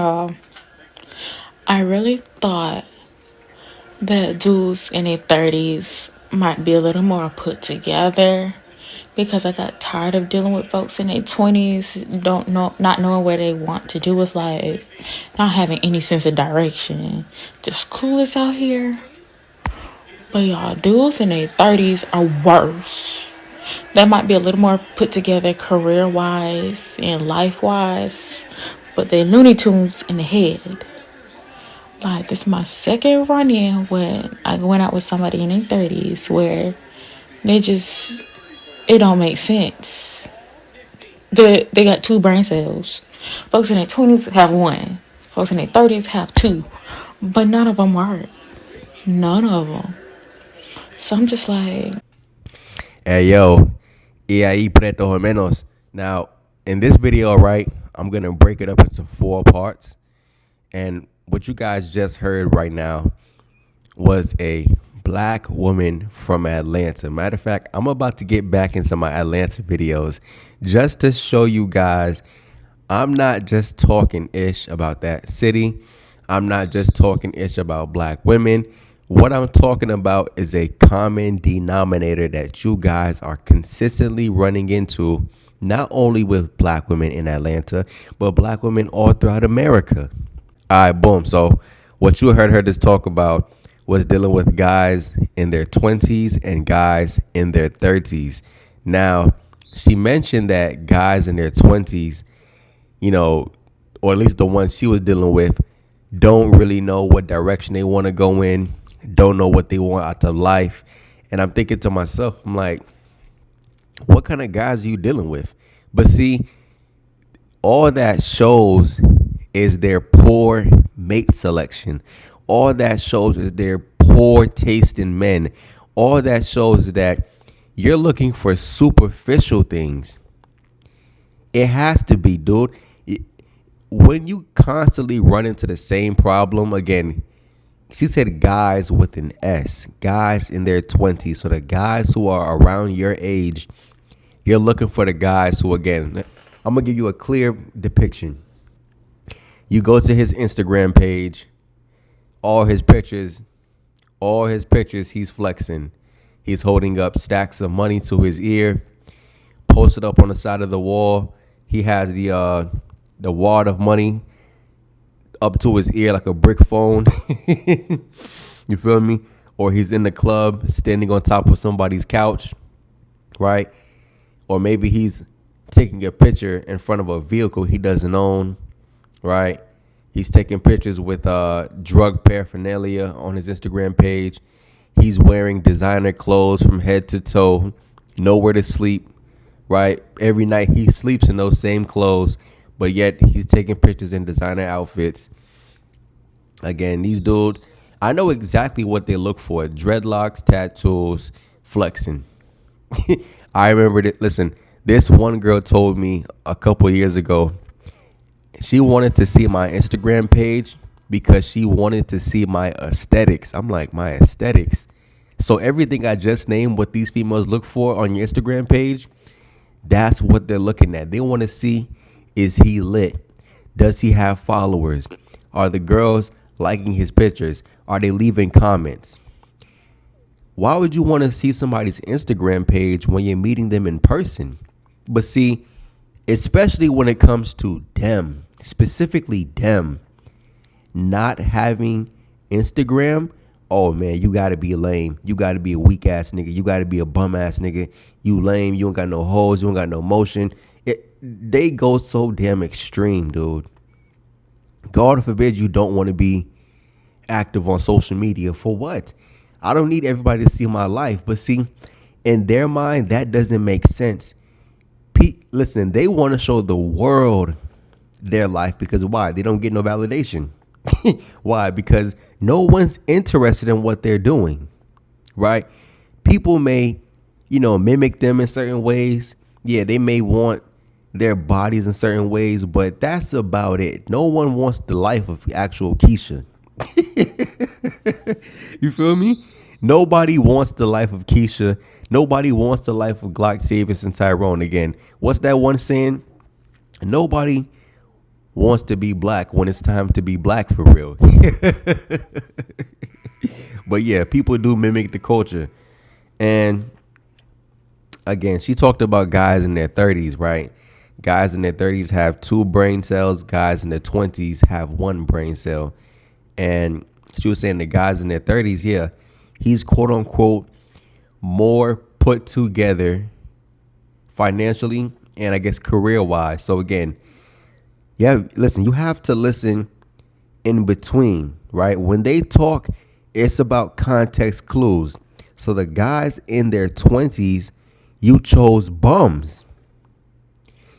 Um, I really thought that dudes in their 30s might be a little more put together because I got tired of dealing with folks in their 20s, not knowing what they want to do with life, not having any sense of direction, just clueless out here. But y'all, dudes in their 30s are worse. They might be a little more put together career wise and life wise, but they're Looney Tunes in the head. Like, this is my second run in when I went out with somebody in their 30s where it don't make sense. They got two brain cells. Folks in their 20s have one. Folks in their 30s have two. But none of them work. None of them. So I'm just like, Hey yo, y ahí preto o menos. Now, in this video, right, I'm gonna break it up into four parts. And what you guys just heard right now was a black woman from Atlanta. Matter of fact, I'm about to get back into my Atlanta videos just to show you guys I'm not just talking ish about that city. I'm not just talking ish about black women. What I'm talking about is a common denominator that you guys are consistently running into, not only with black women in Atlanta, but black women all throughout America. All right, boom. So what you heard her just talk about was dealing with guys in their 20s and guys in their 30s. Now, she mentioned that guys in their 20s, you know, or at least the ones she was dealing with, don't really know what direction they want to go in, don't know what they want out of life. And I'm thinking to myself, I'm like, what kind of guys are you dealing with? But see, all that shows is their poor mate selection. All that shows is their poor taste in men. All that shows is that you're looking for superficial things. It has to be, dude. When you constantly run into the same problem again, she said guys with an S, guys in their 20s. So the guys who are around your age, you're looking for the guys who, again, I'm going to give you a clear depiction. You go to his Instagram page, all his pictures, he's flexing. He's holding up stacks of money to his ear, posted up on the side of the wall. He has the wad of money up to his ear like a brick phone. You feel me? Or he's in the club standing on top of somebody's couch, right? Or maybe he's taking a picture in front of a vehicle he doesn't own, right? He's taking pictures with drug paraphernalia on his Instagram page. He's wearing designer clothes from head to toe, nowhere to sleep, right? Every night he sleeps in those same clothes, but yet he's taking pictures in designer outfits. Again, these dudes, I know exactly what they look for. Dreadlocks, tattoos, flexing. I remember that. Listen, this one girl told me a couple years ago she wanted to see my Instagram page because she wanted to see my aesthetics. I'm like, my aesthetics. So everything I just named, what these females look for on your Instagram page, that's what they're looking at. They want to see, is he lit? Does he have followers? Are the girls liking his pictures? Are they leaving comments? Why would you want to see somebody's Instagram page when you're meeting them in person? But see, especially when it comes to them, specifically them not having Instagram, oh man, you gotta be lame. You gotta be a weak ass nigga. You gotta be a bum ass nigga. You lame. You don't got no hoes. You don't got no motion. They go so damn extreme, dude. God forbid you don't want to be active on social media. For what? I don't need everybody to see my life. But see, in their mind, that doesn't make sense. Listen, they want to show the world their life because why? They don't get no validation. Why? Because no one's interested in what they're doing, right? People may, mimic them in certain ways. Yeah, they may want their bodies in certain ways, but that's about it. No one wants the life of actual Keisha. You feel me? Nobody wants the life of Keisha. Nobody wants the life of Glock, Davis, and Tyrone. Again, what's that one saying? Nobody wants to be black when it's time to be black for real. But yeah, people do mimic the culture. And again, she talked about guys in their 30s, right? Guys in their 30s have two brain cells, guys in their 20s have one brain cell. And she was saying the guys in their 30s, yeah, he's quote unquote more put together financially and I guess career wise. So again, yeah, listen, you have to listen in between, right? When they talk, it's about context clues. So the guys in their 20s, you chose bums.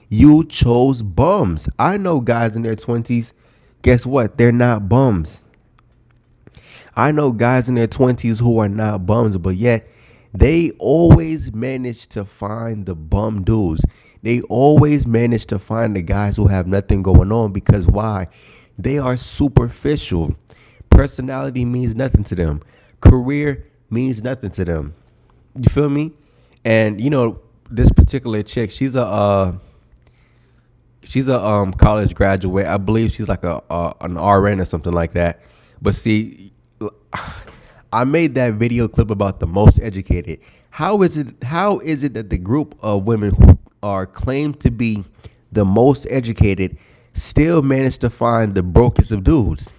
You chose bums. I know guys in their 20s, guess what? They're not bums. I know guys in their 20s who are not bums, but yet they always manage to find the bum dudes. They always manage to find the guys who have nothing going on because why? They are superficial. Personality means nothing to them. Career means nothing to them. You feel me? And you know, this particular chick, she's a college graduate. I believe she's like a an RN or something like that. But see, I made that video clip about the most educated. How is it that the group of women who are claimed to be the most educated still manage to find the brokest of dudes?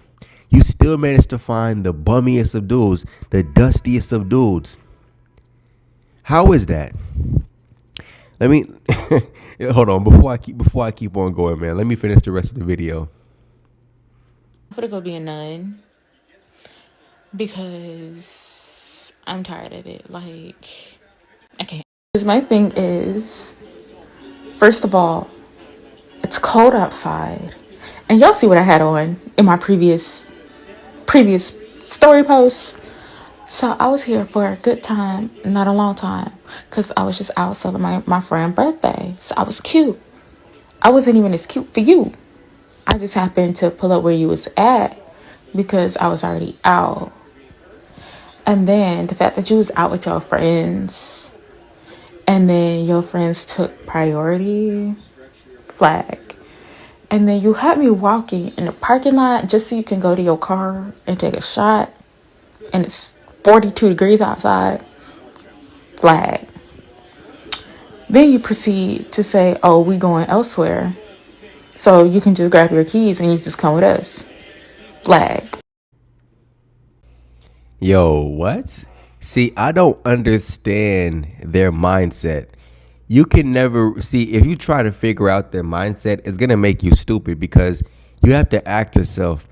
You still manage to find the bummiest of dudes, the dustiest of dudes. How is that? Let me hold on before I keep on going, man. Let me finish the rest of the video. I'm gonna go be a nun because I'm tired of it. Like, I can't. Because my thing is, first of all, it's cold outside, and y'all see what I had on in my previous story post. So I was here for a good time, not a long time, because I was just out celebrating my friend's birthday. So I was cute. I wasn't even as cute for you. I just happened to pull up where you was at because I was already out. And then the fact that you was out with your friends and then your friends took priority, flag. And then you had me walking in the parking lot just so you can go to your car and take a shot. And it's 42 degrees outside, flag. Then you proceed to say, oh, we going elsewhere. So you can just grab your keys and you just come with us, flag. Yo, what? See, I don't understand their mindset. You can never see if you try to figure out their mindset, it's gonna make you stupid because you have to ask yourself,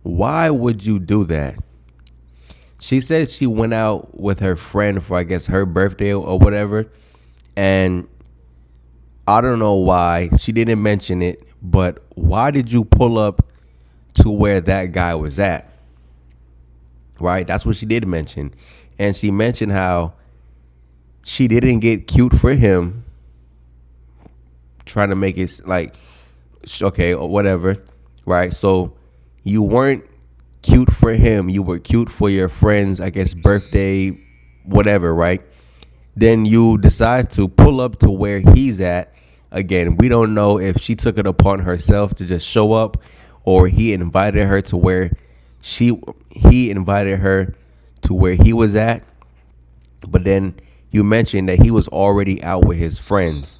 why would you do that? She said she went out with her friend for I guess her birthday or whatever, and I don't know why she didn't mention it, but why did you pull up to where that guy was at? Right? That's what she did mention. And she mentioned how she didn't get cute for him, trying to make it like, okay, or whatever. Right? So you weren't cute for him. You were cute for your friend's, I guess, birthday, whatever, right? Then you decide to pull up to where he's at. Again, we don't know if she took it upon herself to just show up or he invited her to where he invited her to where he was at. But then you mentioned that he was already out with his friends.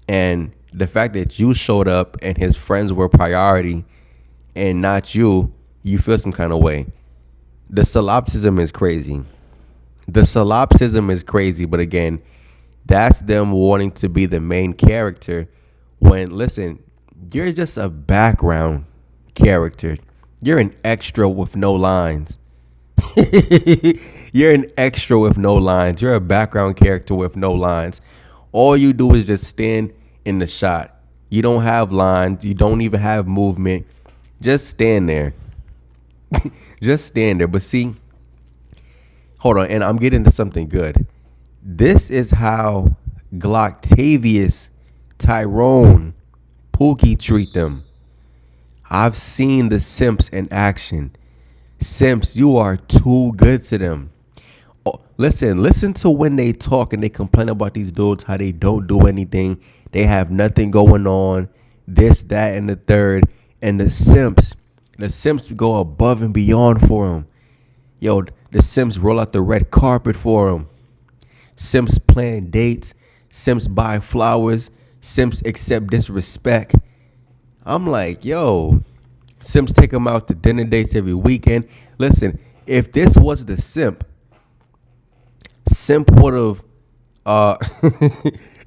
And the fact that you showed up and his friends were priority and not you, you feel some kind of way. The solipsism is crazy. The solipsism is crazy, but again, that's them wanting to be the main character when, listen, you're just a background character. You're an extra with no lines. You're an extra with no lines. You're a background character with no lines. All you do is just stand in the shot. You don't have lines. You don't even have movement. Just stand there. Just stand there. But see, hold on, and I'm getting to something good. This is how Glocktavius, Tyrone, Pookie treat them. I've seen the simps in action. Simps, you are too good to them. Oh, listen to when they talk and they complain about these dudes, how they don't do anything. They have nothing going on. this, that, and the third. And the Simps go above and beyond for him. Yo, the Simps roll out the red carpet for him. Simps plan dates. Simps buy flowers. Simps accept disrespect. I'm like, yo, Simps take him out to dinner dates every weekend. Listen, if this was the Simp would have uh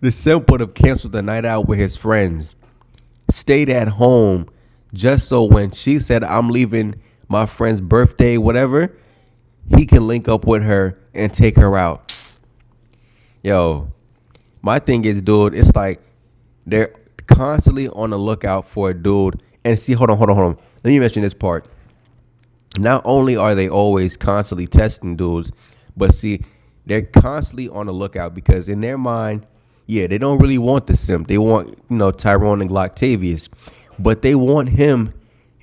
the Simp would have canceled the night out with his friends, stayed at home just so when she said I'm leaving my friend's birthday, whatever, he can link up with her and take her out. Yo, my thing is, dude, it's like they're constantly on the lookout for a dude. And see, hold on. Let me mention this part. Not only are they always constantly testing dudes, but see, they're constantly on the lookout because in their mind, yeah, they don't really want the simp. They want, Tyrone and Octavius, but they want him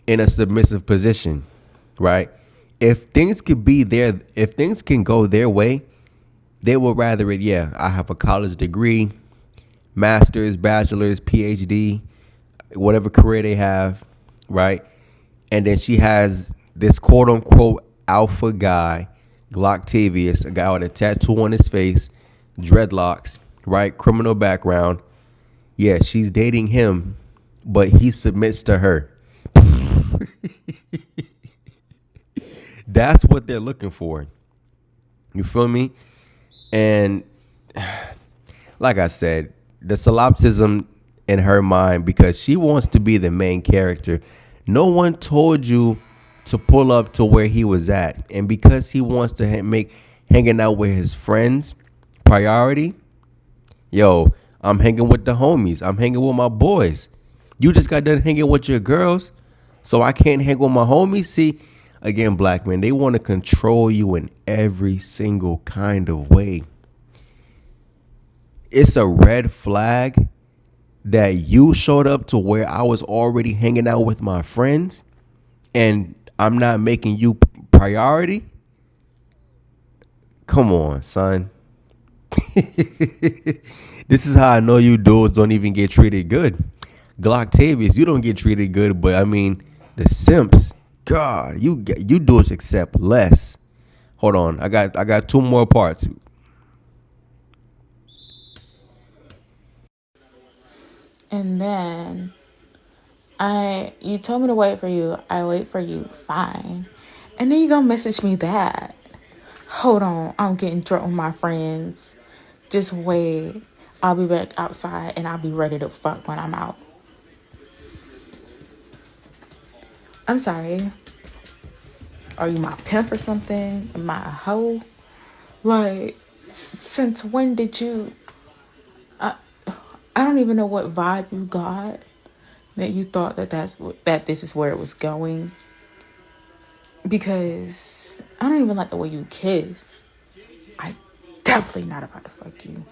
in a submissive position, right? If things can go their way, they would rather it. Yeah, I have a college degree, master's, bachelor's, PhD, whatever career they have, right? And then she has this quote unquote alpha guy, Glocktavius, a guy with a tattoo on his face, dreadlocks, right? Criminal background. Yeah, she's dating him, but he submits to her. That's what they're looking for. You feel me? And like I said, the solipsism in her mind because she wants to be the main character. No one told you to pull up to where he was at, and because he wants to make hanging out with his friends priority. Yo, I'm hanging with the homies. I'm hanging with my boys. You just got done hanging with your girls, so I can't hang with my homies. See, again, black men, they want to control you in every single kind of way. It's a red flag that you showed up to where I was already hanging out with my friends and I'm not making you priority. Come on, son. This is how I know you dudes don't even get treated good. Glocktavius, you don't get treated good, but I mean the simps, God, you dudes accept less. Hold on, I got two more parts. And then you told me to wait for you. I wait for you. Fine. And then you gonna message me that. Hold on, I'm getting drunk with my friends. Just wait. I'll be back outside and I'll be ready to fuck when I'm out. I'm sorry. Are you my pimp or something? Am I a hoe? Like, since when did you? I don't even know what vibe you got that you thought that this is where it was going. Because I don't even like the way you kiss. I definitely not about to fuck you.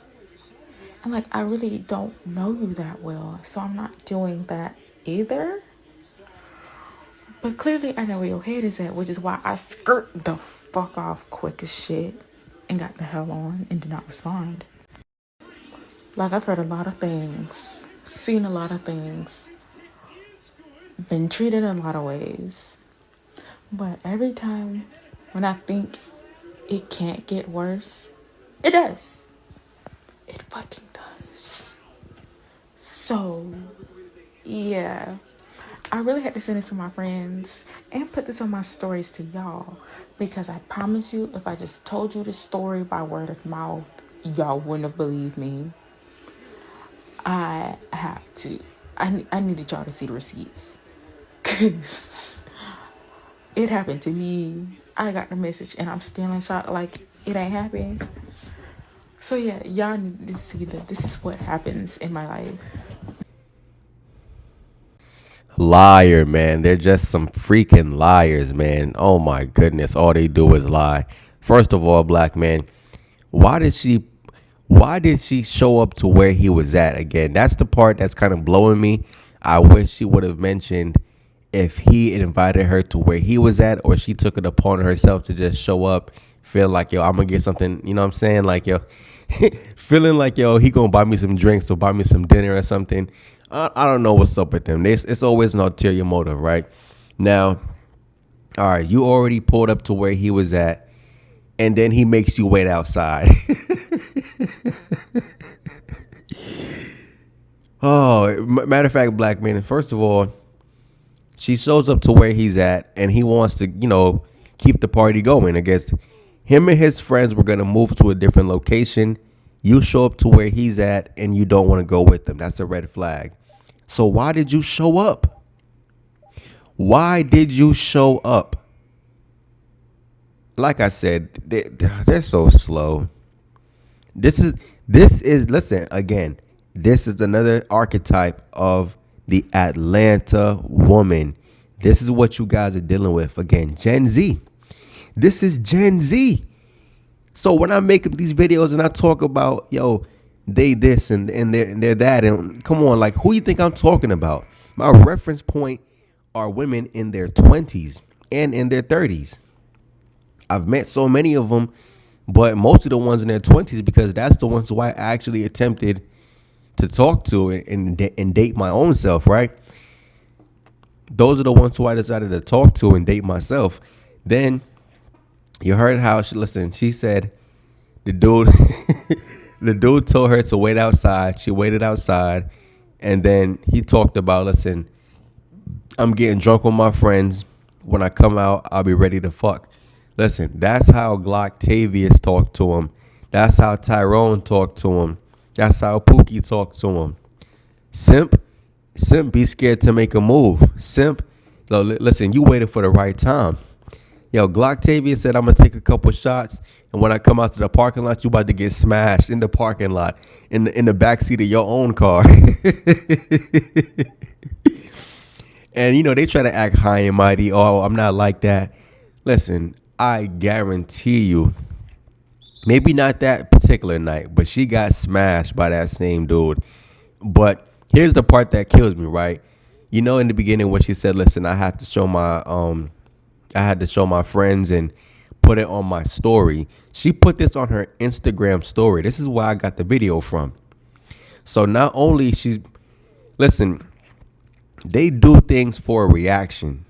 And like I really don't know you that well, so I'm not doing that either. But clearly I know where your head is at, which is why I skirt the fuck off quick as shit and got the hell on and did not respond. Like I've heard a lot of things, seen a lot of things, been treated in a lot of ways. But every time when I think it can't get worse, it does. It fucking does. So, yeah. I really had to send this to my friends and put this on my stories to y'all because I promise you, if I just told you the story by word of mouth, y'all wouldn't have believed me. I have to. I needed y'all to see the receipts. Cause it happened to me. I got the message and I'm still in shock like it ain't happened. So yeah, y'all need to see that this is what happens in my life. Liar, man. They're just some freaking liars, man. Oh my goodness. All they do is lie. First of all, black man, why did she why did she show up to where he was at again? That's the part that's kind of blowing me. I wish she would have mentioned if he invited her to where he was at or she took it upon herself to just show up, feel like, yo, I'm gonna get something, you know what I'm saying? Like, yo, feeling like, yo, he gonna buy me some drinks or buy me some dinner or something. I don't know what's up with them. It's always an ulterior motive, right? Now, all right, you already pulled up to where he was at, and then he makes you wait outside. Oh, matter of fact, black man. First of all, she shows up to where he's at, and he wants to, keep the party going. I guess him and his friends were gonna move to a different location. You show up to where he's at, and you don't want to go with them. That's a red flag. So why did you show up? Why did you show up? Like I said, they're so slow. This is listen again. This is another archetype of the Atlanta woman. This is what you guys are dealing with again. Gen Z. This is Gen Z. So when I make these videos and I talk about they this and they're that, and come on, like, who you think I'm talking about? My reference point are women in their 20s and in their 30s. I've met so many of them, but most of the ones in their 20s, because that's the ones who I actually attempted to talk to and date my own self, right? Those are the ones who I decided to talk to and date myself. Then you heard how she said the dude the dude told her to wait outside. She waited outside, and then he talked about, listen, I'm getting drunk with my friends. When I come out, I'll be ready to fuck. Listen, that's how Glocktavius talked to him. That's how Tyrone talked to him. That's how Pookie talked to him. Simp, be scared to make a move. Simp, listen, you waited for the right time. Glocktavius said, I'm going to take a couple shots, and when I come out to the parking lot, you about to get smashed in the parking lot, in the backseat of your own car. And, they try to act high and mighty. Oh, I'm not like that. Listen, I guarantee you, maybe not that particular night, but she got smashed by that same dude. But here's the part that kills me, right? In the beginning when she said, listen, I had to show my friends and put it on my story. She put this on her Instagram story. This is where I got the video from. So not only listen, they do things for a reaction.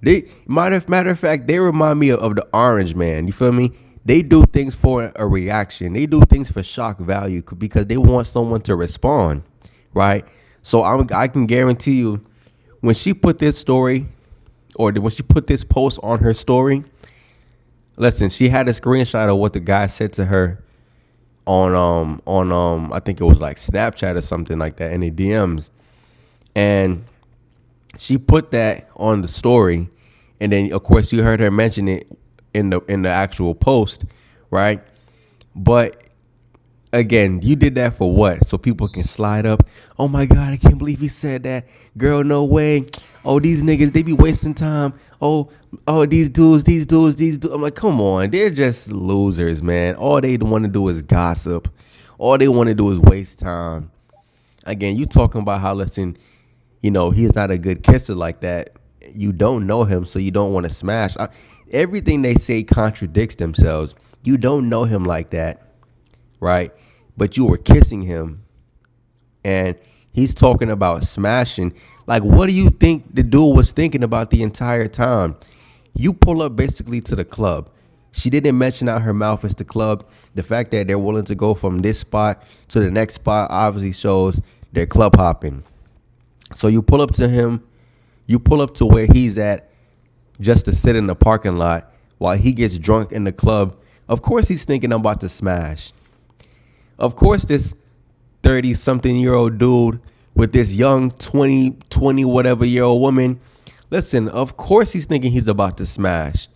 They matter of fact, they remind me of the Orange Man. You feel me? They do things for a reaction. They do things for shock value because they want someone to respond, right? So I can guarantee you, when she put this story, or when she put this post on her story, listen, she had a screenshot of what the guy said to her on I think it was like Snapchat or something like that in the DMs, and she put that on the story, and then of course you heard her mention it in the actual post, right? But again, you did that for what? So people can slide up. Oh my God, I can't believe he said that. Girl, no way. Oh, these niggas, they be wasting time. Oh, these dudes. I'm like, come on. They're just losers, man. All they want to do is gossip. All they want to do is waste time. Again, you talking about how, listen, he's not a good kisser like that. You don't know him, so you don't want to smash. Everything they say contradicts themselves. You don't know him like that, right? But you were kissing him, and he's talking about smashing. Like, what do you think the dude was thinking about the entire time? You pull up basically to the club. She didn't mention out her mouth it's the club. The fact that they're willing to go from this spot to the next spot obviously shows they're club hopping. So you pull up to him. You pull up to where he's at just to sit in the parking lot while he gets drunk in the club. Of course he's thinking, I'm about to smash. Of course this 30-something-year-old dude with this young 20 whatever year old woman, listen, of course he's thinking he's about to smash.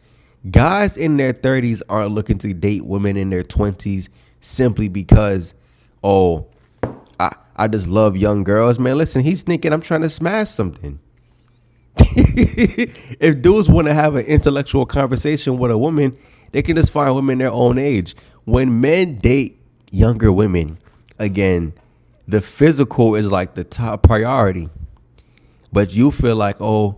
Guys in their 30s aren't looking to date women in their 20s simply because, oh, I just love young girls. Man, listen, he's thinking I'm trying to smash something. If dudes want to have an intellectual conversation with a woman, they can just find women their own age. When men date younger women, again, the physical is like the top priority. But you feel like, oh,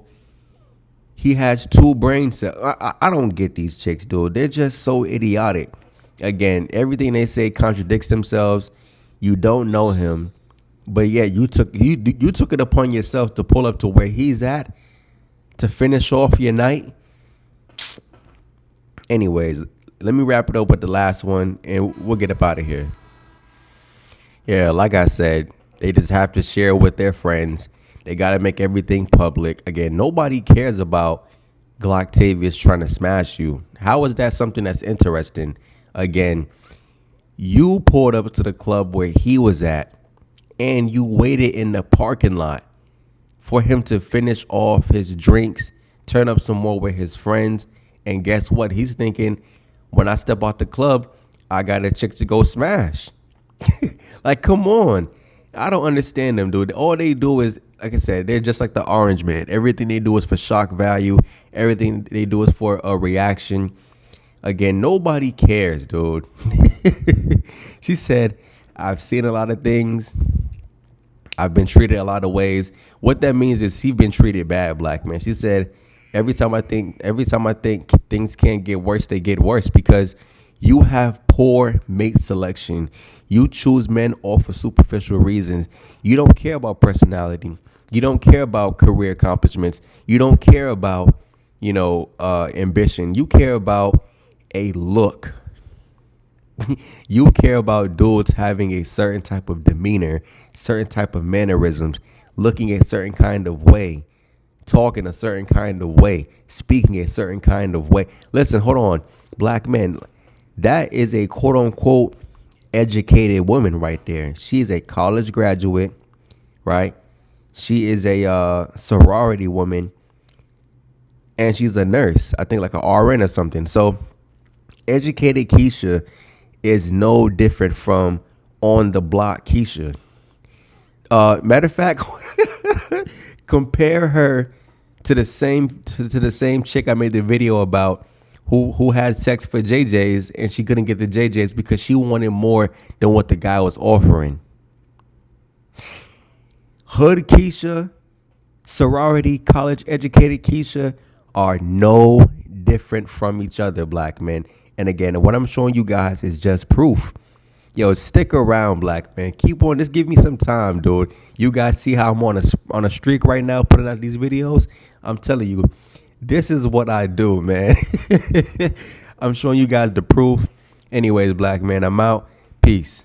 he has two brain cells. I don't get these chicks, dude. They're just so idiotic. Again, everything they say contradicts themselves. You don't know him. But yeah, you took it upon yourself to pull up to where he's at to finish off your night. Anyways, let me wrap it up with the last one, and we'll get up out of here. Yeah, like I said, they just have to share with their friends. They got to make everything public. Again, nobody cares about Glocktavius trying to smash you. How is that something that's interesting? Again, you pulled up to the club where he was at, and you waited in the parking lot for him to finish off his drinks, turn up some more with his friends, and guess what? He's thinking, when I step out the club, I got a chick to go smash. Like, come on. I don't understand them, dude. All they do is, like I said, they're just like the orange man. Everything they do is for shock value. Everything they do is for a reaction. Again, nobody cares, dude. She said, I've seen a lot of things. I've been treated a lot of ways. What that means is he's been treated bad, black man. She said, every time I think things can't get worse, they get worse because you have poor mate selection. You choose men off for superficial reasons. You don't care about personality. You don't care about career accomplishments. You don't care about, ambition. You care about a look. You care about dudes having a certain type of demeanor, certain type of mannerisms, looking a certain kind of way, talking a certain kind of way, speaking a certain kind of way. Listen, hold on, black men, that is a quote unquote educated woman right there. She's a college graduate, right? She is a sorority woman, and she's a nurse. I think like an RN or something. So educated Keisha is no different from on the block Keisha. Matter of fact, compare her to the same chick I made the video about who had sex for JJ's and she couldn't get the JJ's because she wanted more than what the guy was offering. Hood Keisha, sorority, college educated Keisha are no different from each other, black men. And again, what I'm showing you guys is just proof. Yo, stick around, black man. Keep on. Just give me some time, dude. You guys see how I'm on a streak right now, putting out these videos. I'm telling you, this is what I do, man. I'm showing you guys the proof. Anyways, black man, I'm out. Peace.